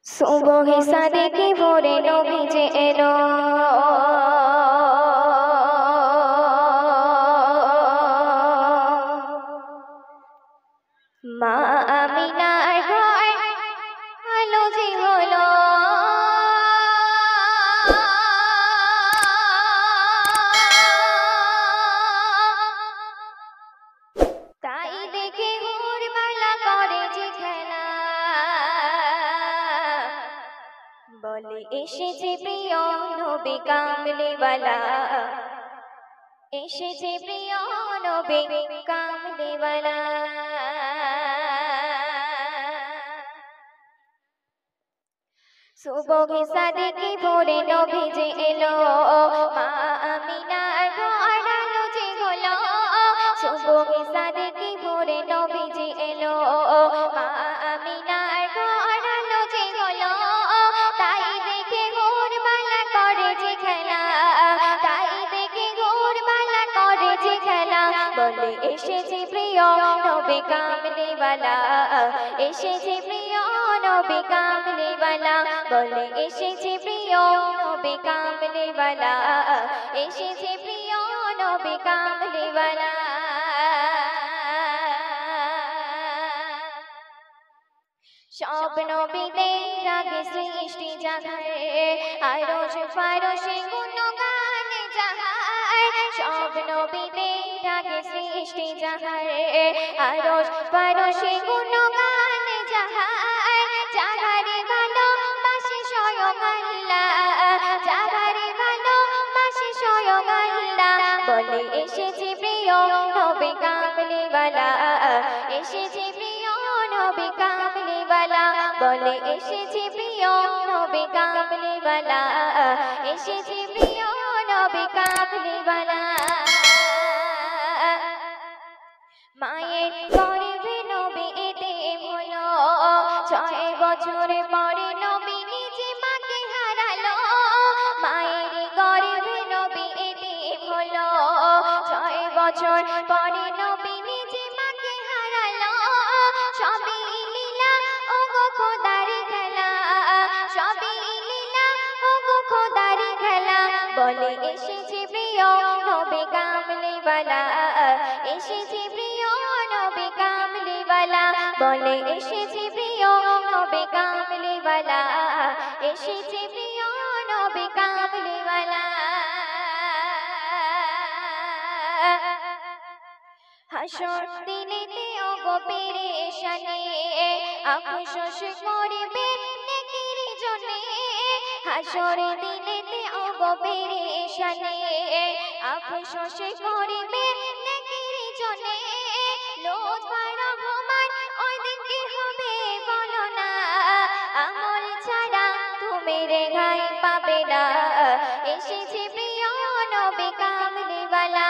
सुबह सादिकी भोरे नबीजी एलो মা আমিনার ঘর আলো যে হলো তাই দেখে হুড়বালা করে যে খেলা বলে এসেছে প্রিয় নবী কামলিওয়ালা এসেছে প্রিয় নবী কামলিওয়ালা सुबह सादिकी भोरे नबीजी एलो মা আমিনার ঘর আলো যে হলো सुबह सादिकी भोरे नबीजी एलो মা আমিনার ঘর আলো যে হলো তাই দেখে হুড়বালা করে যে খেলা তাই দেখে হুড়বালা করে যে খেলা বলে এসেছে প্রিয় নবী কামলিওয়ালা এসেছে প্রিয় নবী কামলিওয়ালা বলে এসেছে প্রিয় নবী কামলিওয়ালা এসেছে প্রিয় নবী কামলিওয়ালা সব নবীদের আগে সৃষ্টি জাগায় আরশ ফারশে গুণগান জাগায় সব নবীদের আগে সৃষ্টি জাগায় আরশ ফারশে গুণগান জাগায় জাগারে ভালোবাসে স্বয়ং আল্লাহ জাগারে ভালোবাসে স্বয়ং আল্লাহ বলে এসেছে প্রিয় নবী কামলিওয়ালা এসেছে প্রিয় নবী কামলিওয়ালা বলে এসেছে প্রিয় নবী কামলিওয়ালা এসেছে প্রিয় নবী কামলিওয়ালা মায়ের গর্ভে নবী এতিম হলো 6 বছর পরে নবী নিজে মাকে হারালো মায়ের গর্ভে নবী এতিম হলো 6 বছর পরে নবী নিজে মাকে হারালো সবই লীলা ওগো খোদারি খেলা সবই লীলা ওগো খোদারি খেলা বলে এসেছে প্রিয় নবী কামলিওয়ালা এসেছে প্রিয় নবী কামলিওয়ালা বলে এসেছে প্রিয় নবী কামলিওয়ালা এসেছে প্রিয় নবী কামলিওয়ালা হাসর দিনেতে ওগো পেরেশানি আফসোস করবে নেকির জন্যে হাসর দিনেতে ওগো পেরেশানি আফসোস করবে নেকির জন্যে লুৎফা রহমান ওই দিন কি হবে বলো না আমল ছাড়া তুমি রেহাই পাবে না এসেছে প্রিয় নবী কামলিওয়ালা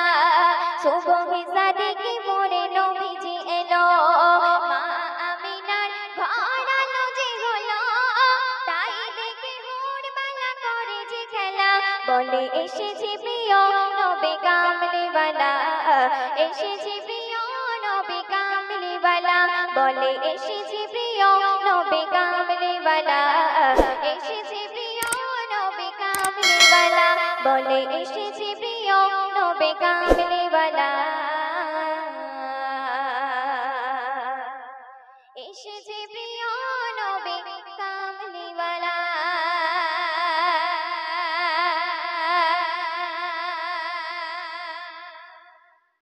সুবহ সাদিকি ভোরে নবীজি এলো মা আমিনার ঘর আলো যে হলো তাই দেখে হুড়বালা করে যে খেলা বলে এসেছে প্রিয় নবী কামলিওয়ালা এসেছে প্রিয় নবী কামলিওয়ালা বলে এসেছে প্রিয় নবী কামলিওয়ালা এসেছে প্রিয় নবী কামলিওয়ালা বলে এসেছে প্রিয় নবী কামলিওয়ালা